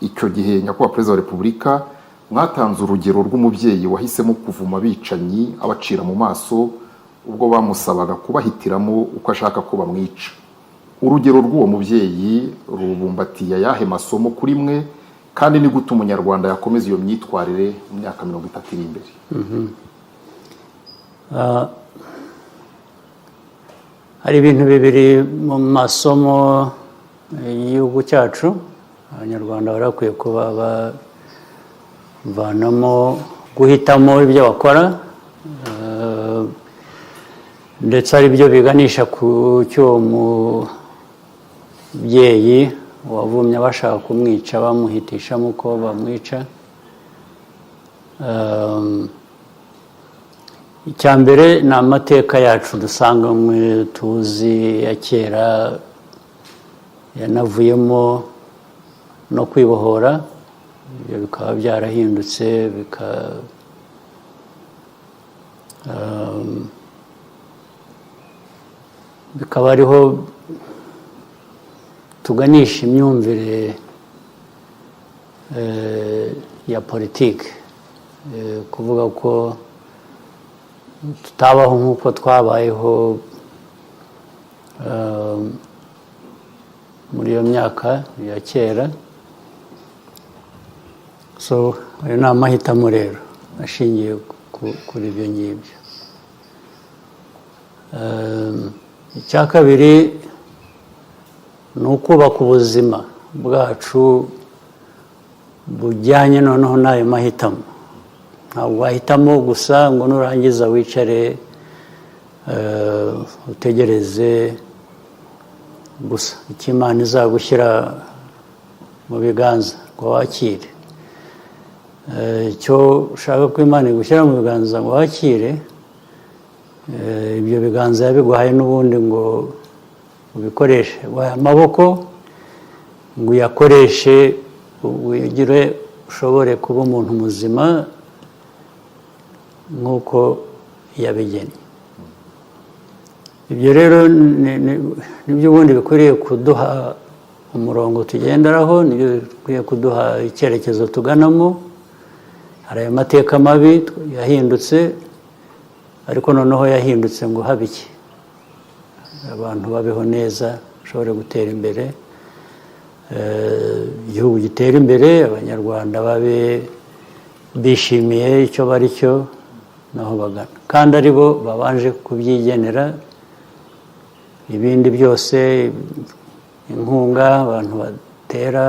icyo gihe nyakubahwa perezida wa repubulika mwatanze urugero rw'umubyeyi wahisemo kuvuma abicanyi abacira mu maso ubwo bamusabaga kubahitiramo uko ashaka ko bamwica. Urugero rw'uwo mubyeyi rubumbatiye ayahe masomo kuri mwe, kandi ni gute umunyarwanda yakomeza iyo myitwarire mu myaka 30 iri imbere? Hari ibintu bibiri mu masomo y'igihugu cyacu abanyarwanda barakwiye kuba bavanamo guhitamo ibyo bakora, ndetse ari byo biganisha ku cy'uwo mubyeyi wavumye bashaka kumwica bamuhitishamo uko bamwica. Icya mbere ni amateka yacu dusanganywe tuzi ya kera yanavuyemo no kwibohora, ibyo bikaba byarahindutse bikaba ariho tuganisha imyumvire ya politiki, kuvuga ko tutabaho nk'uko twabayeho muri iyo myaka ya kera. So ayo ni amahitamo rero ashingiye kuri ibyo ngibyo. Icya kabiri ni ukubaka ubuzima bwacu bujyanye noneho n'ayo mahitamo. Ntabwo wahitamo gusa ngo nurangiza wicare utegereze gusa icyo Imana izagushyira mu biganza ngo wakire. Icyo ushaka ko Imana igushyira mu biganza ngo wakire, ibyo biganza yabiguhaye n'ubundi ngo ubikoreshe. Amaboko ngo uyakoreshe wigire ushobore kuba umuntu muzima nk'uko yabigennye. Ibyo rero nibyo ubundi bikwiriye kuduha umurongo tugenderaho, nibyo bikwiye kuduha icyerekezo tuganamo. Hari ayo mateka mabi yahindutse, ariko noneho yahindutse ngo habe iki, abantu babeho neza, bashobore gutera imbere, igihugu gitera imbere, abanyarwanda babe bishimiye icyo bari cyo naho bagana, kandi ari bo babanje kubyigenera. Ibindi byose, inkunga abantu batera,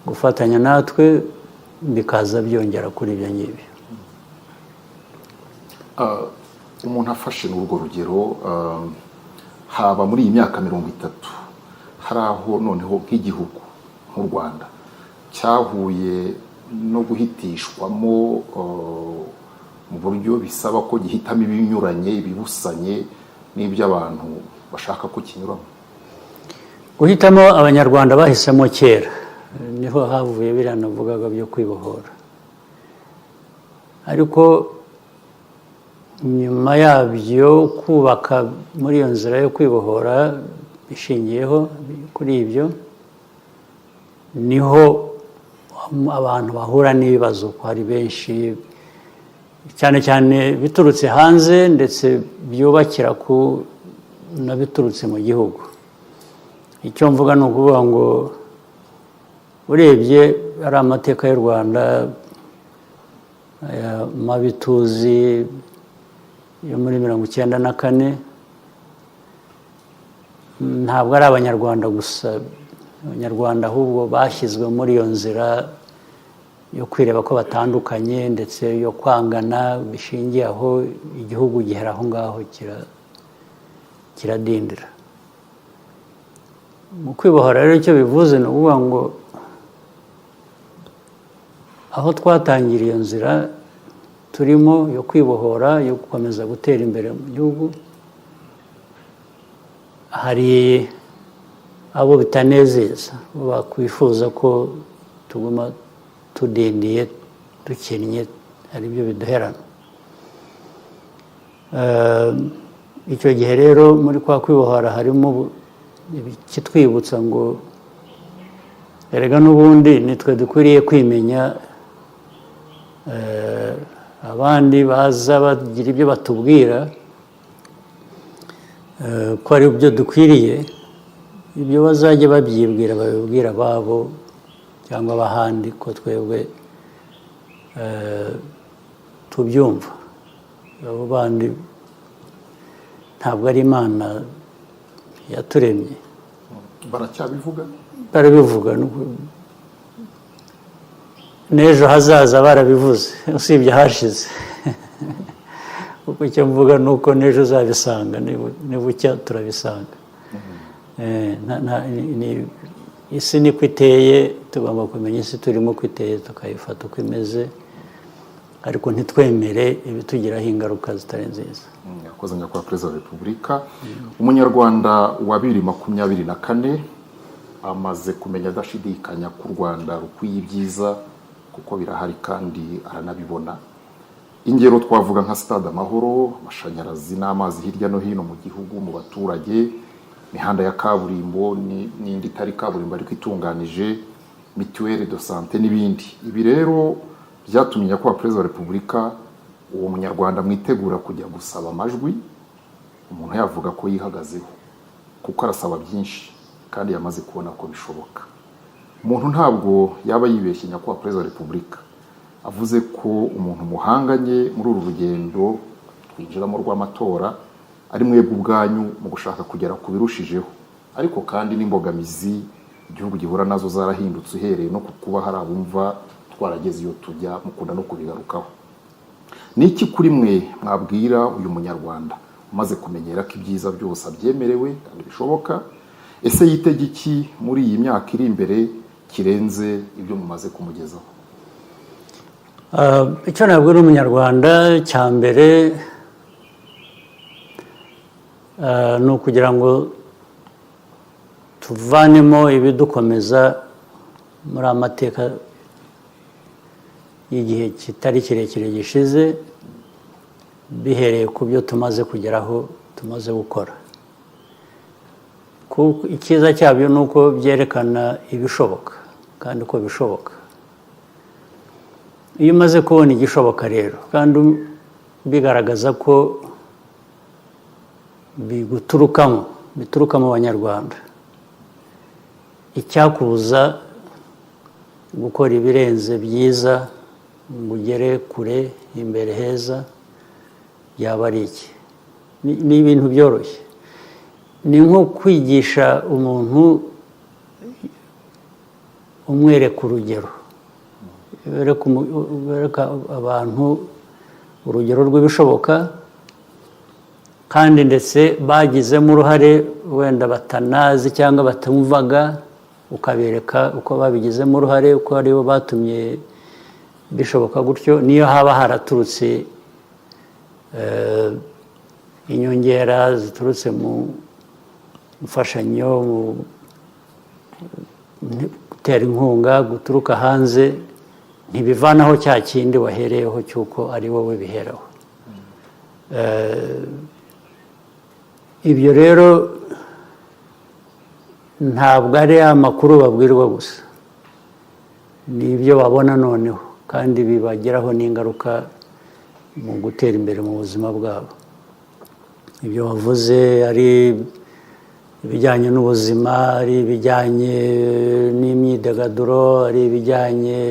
gufatanya natwe, bikaza byongera kuri ibyo ngibyo. Umuntu afashe n'urwo rugero, haba muri iyi myaka 30 hari aho noneho nk'igihugu nk'u Rwanda cyahuye no guhitishwamo mu buryo bisaba ko gihitamo ibinyuranye, ibibusanye n'ibyo abantu bashaka ko kinyuramo. Guhitamo abanyarwanda bahisemo kera niho havuye biriya navugaga byo kwibohora, ariko nyuma yabyo kubaka muri iyo nzira yo kwibohora bishingiyeho kuri ibyo, niho abantu bahura n'ibibazo ko hari benshi cyane cyane biturutse hanze, ndetse byubakira ku nabiturutse mu gihugu. Icyo mvuga ni ukuvuga ngo urebye ari amateka y'u Rwanda, aya mabi tuzi yo muri 1994, ntabwo ari abanyarwanda gusa, abanyarwanda ahubwo bashyizwe muri iyo nzira yo kwireba ko batandukanye, ndetse yo kwangana bishingiye aho, igihugu gihera aho ngaho kiradindira. Mu kwibohora rero icyo bivuze ni ukuvuga ngo aho twatangira iyo nzira turimo yo kwibohora, yo gukomeza gutera imbere mu gihugu, hari abo bitanezeza, bakwifuza ko tuguma tudindiye, dukennye, ari byo biduherana. Icyo gihe rero muri kwa kwibohora harimo ikitwibutsa ngo erega n'ubundi nitwe dukwiriye kwimenya, abandi baza bagira ibyo batubwira ko ari byo dukwiriye, ibyo bazajya babyibwira babibwira ababo cyangwa abahandi, ko twebwe tubyumva. Abo bandi ntabwo ari Imana yaturemye. baracyabivuga barabivuga n'ejo hazaza barabivuze, usibye hashize. Kuko icyo mvuga ni uko n'ejo uzabisanga, nibucya turabisanga. Isi niko iteye, tugomba kumenya isi turimo uko iteye, tukayifata uko imeze, ariko ntitwemere ibitugiraho ingaruka zitari nziza. yakoze nyakubahwa perezida wa repubulika. Umunyarwanda wa 2024 amaze kumenya adashidikanya ko u Rwanda rukwiye ibyiza, kuko birahari kandi aranabibona. Ingero twavuga nka stade Amahoro, amashanyarazi n'amazi hirya no hino mu gihugu mu baturage, imihanda ya kaburimbo n'indi itari kaburimbo ariko itunganije, mituelle de santé n'ibindi. Ibi rero byatumye nyakubahwa perezida wa repubulika uwo munyarwanda mwitegura kujya gusaba amajwi, umuntu yavuga ko yihagazeho, kuko arasaba byinshi kandi yamaze kubona ko bishoboka. Umuntu ntabwo yaba yibeshye nyakubahwa perezida wa repubulika avuze ko umuntu muhanganye muri uru rugendo twinjiramo rw'amatora ari mwebwe ubwanyu mu gushaka kugera ku birushijeho, ariko kandi n'imbogamizi igihugu gihura nazo zarahindutse, uhereye no kuba hari abumva twarageze iyo tujya, mukunda no kubigarukaho. Ni iki kuri mwe mwabwira uyu munyarwanda umaze kumenyera ko ibyiza byose abyemerewe kandi bishoboka? Ese yitege iki muri iyi myaka iri imbere kirenze ibyo mumaze kumugezaho? Icyo nabwira umunyarwanda cya mbere ni ukugira ngo tuvanemo ibidukomeza muri amateka y'igihe kitari kirekire gishize, bihereye ku byo tumaze kugeraho, tumaze gukora. Icyiza cyabyo ni uko byerekana ibishoboka kandi ko bishoboka. Iyo umaze kubona igishoboka rero kandi bigaragaza ko bituruka mu banyarwanda, icyakubuza gukora ibirenze byiza ngo ugere kure imbere heza yaba ari iki? Ni ibintu byoroshye. Ni nko kwigisha umuntu umwereka urugero, wereka abantu urugero rw'ibishoboka, kandi ndetse bagizemo uruhare wenda batanazi cyangwa batumvaga, ukabereka uko babigizemo uruhare, uko aribo batumye bishoboka gutyo. Niyo haba haraturutse inyongera ziturutse mu mfashanyo, mu gutera inkunga guturuka hanze, ntibivanaho cya kindi wahereyeho cy'uko ari wowe biheraho. Ibyo rero ntabwo ari amakuru babwirwa gusa, ni ibyo babona noneho, kandi bibagiraho n'ingaruka mu gutera imbere mu buzima bwabo. Ibyo wavuze ari ibijyanye n'ubuzima, ari ibijyanye n'imyidagaduro, ari ibijyanye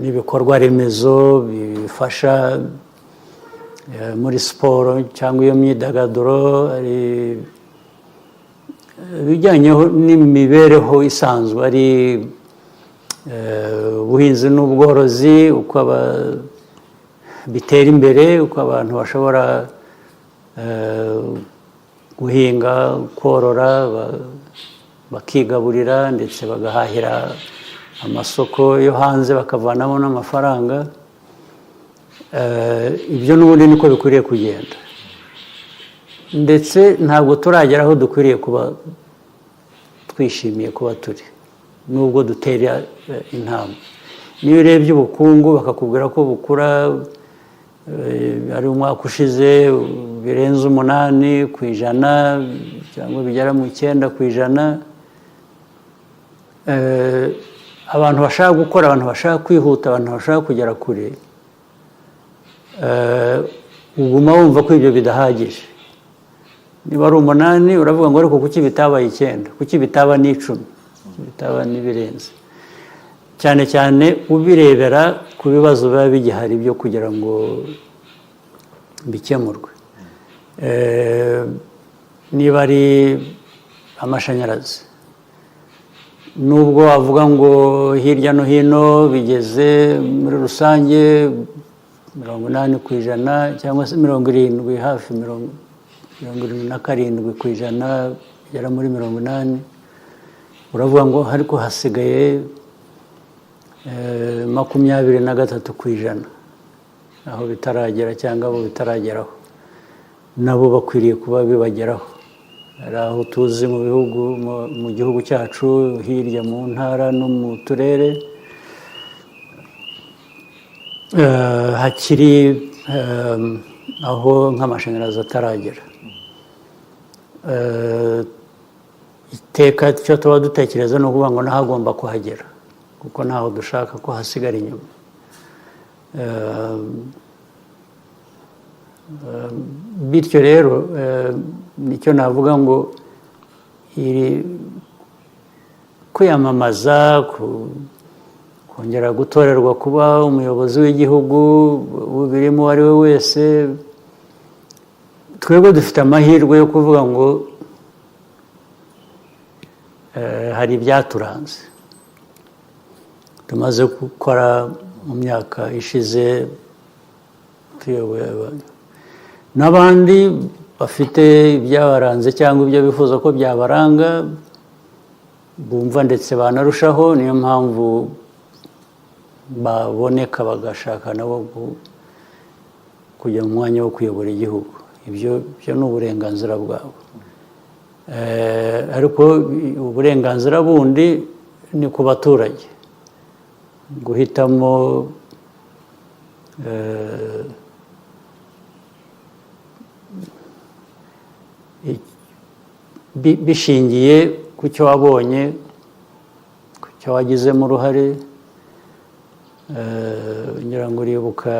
n'ibikorwa remezo bifasha muri siporo cyangwa iyo myidagaduro, ari ibijyanye n'imibereho isanzwe, ari ubuhinzi n'ubworozi, uko bitera imbere, uko abantu bashobora guhinga, korora, bakigaburira ndetse bagahahira amasoko yo hanze bakavanamo n'amafaranga. Ibyo n'ubundi niko bikwiriye kugenda, ndetse ntabwo turagera aho dukwiriye kuba twishimiye kuba turi, nubwo dutera intambwe. Niyo urebye ubukungu bakakubwira ko bukura, ari umwaka ushize birenze 8% cyangwa bigera mu 9%, abantu bashaka gukora, abantu bashaka kwihuta, abantu bashaka kugera kure, uguma wumva ko ibyo bidahagije. Niba ari 8 uravuga ngo ariko kuki bitabaye 9, kuki bitaba n'10, bitaba n'ibirenze, cyane cyane ubirebera ku bibazo biba bigihari byo kugira ngo bikemurwe. Niba ari amashanyarazi, nubwo wavuga ngo hirya no hino bigeze muri rusange 80% cyangwa se 70, hafi 77%, bigera muri 80%, uravuga ngo ariko hasigaye 23% aho bitaragera cyangwa abo bitarageraho, nabo bakwiriye kuba bibageraho. Hari aho tuzi mu bihugu, mu gihugu cyacu hirya mu ntara no mu turere hakiri aho nk'amashanyarazi ataragera. Iteka icyo tuba dutekereza ni ukuvuga ngo nahagomba kuhagera, kuko ntaho dushaka ko hasigara inyuma. Bityo rero nicyo navuga ngo kwiyamamaza, kongera gutorerwa kuba umuyobozi w'igihugu birimo uwo ari we wese, twebwe dufite amahirwe yo kuvuga ngo hari ibyaturanze tumaze gukora mu myaka ishize tuyoboye abantu, n'abandi bafite ibyabaranze cyangwa ibyo bifuza ko byabaranga bumva ndetse banarushaho. Niyo mpamvu baboneka bagashaka nabo kujya mu mwanya wo kuyobora igihugu. Ibyo ni uburenganzira bwabo, ariko uburenganzira bundi ni ku baturage guhitamo bishingiye ku cyo wabonye, ku cyo wagizemo uruhare. Ngira ngo uribuka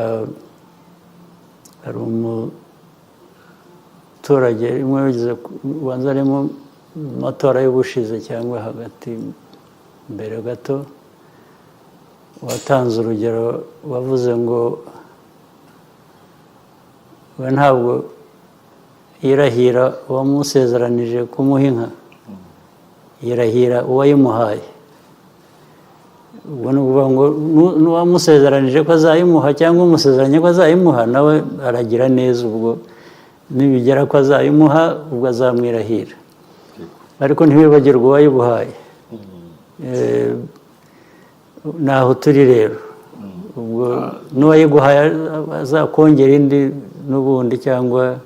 hari umuturage rimwe wigeze ubanza ari mu matora y'ubushize cyangwa hagati mbere gato, watanze urugero, wavuze ngo we ntabwo yirahira uwamusezeranije kumuha inka, yirahira uwayimuhaye. Ubwo ni ukuvuga ngo n'uwamusezeranije ko azayimuha cyangwa umusezeranye ko azayimuha, nawe aragira neza, ubwo nibigera ko azayimuha ubwo azamwirahira, ariko ntibibagirwe uwayibuhaye. Naho turi rero, ubwo n'uwayiguhaye azakongera indi n'ubundi, cyangwa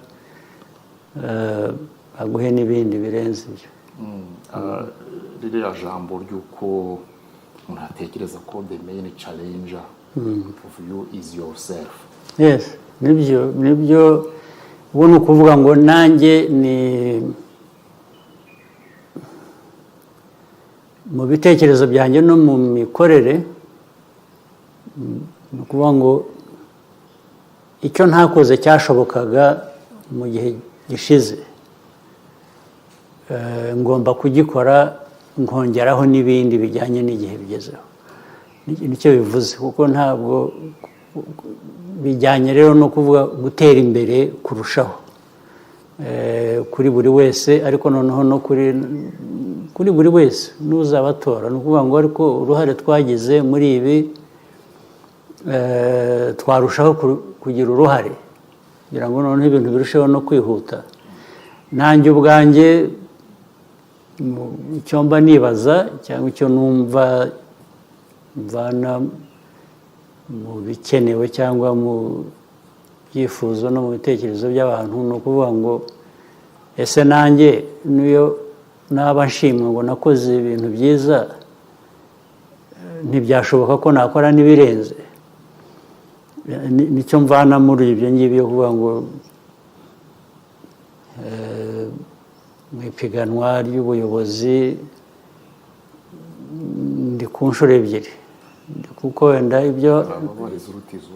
aguhe n'ibindi birenze ibyo. Ririya jambo ry'uko umuntu atekereza ko the main challenger of you is yourself. Yes, nibyo ubu ni ukuvuga ngo nanjye ni mu bitekerezo byanjye no mu mikorere, ni ukuvuga ngo icyo ntakoze cyashobokaga mu gihe gishize ngomba kugikora, nkongeraho n'ibindi bijyanye n'igihe bigezeho. Nicyo bivuze, kuko ntabwo bijyanye rero no kuvuga gutera imbere kurushaho kuri buri wese, ariko noneho no kuri buri wese n'uzabatora. Ni ukuvuga ngo ariko uruhare twagize muri ibi twarushaho kugira uruhare kugira ngo noneho ibintu birusheho no kwihuta. Nanjye ubwanjye icyo mba nibaza cyangwa icyo numva mvana mu bikenewe cyangwa mu byifuzo no mu bitekerezo by'abantu, ni ukuvuga ngo ese nanjye niyo naba nshimwe ngo nakoze ibintu byiza, ntibyashoboka ko nakora n'ibirenze. Nicyo mvana muri ibyo ngibyo, kuvuga ngo mu ipiganwa ry'ubuyobozi ndi ku nshuro ebyiri kuko wenda ibyo hari ababariza urutizo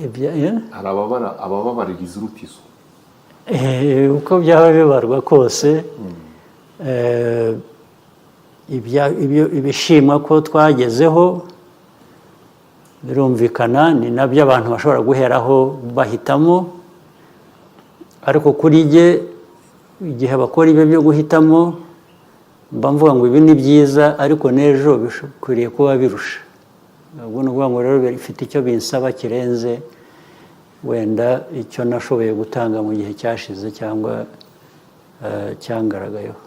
ibya- hari abababaririza urutizo uko byaba bibarwa kose ibishimwa ko twagezeho birumvikana ni nabyo abantu bashobora guheraho bahitamo ariko kuri jye igihe bakora ibyo byo guhitamo mba mvuga ngo ibi ni byiza ariko n'ejo bikwiriye kuba birusha ubwo ni ukuvuga ngo rero bifite icyo binsaba kirenze wenda icyo nashoboye gutanga mu gihe cyashize cyangwa cyangaragayeho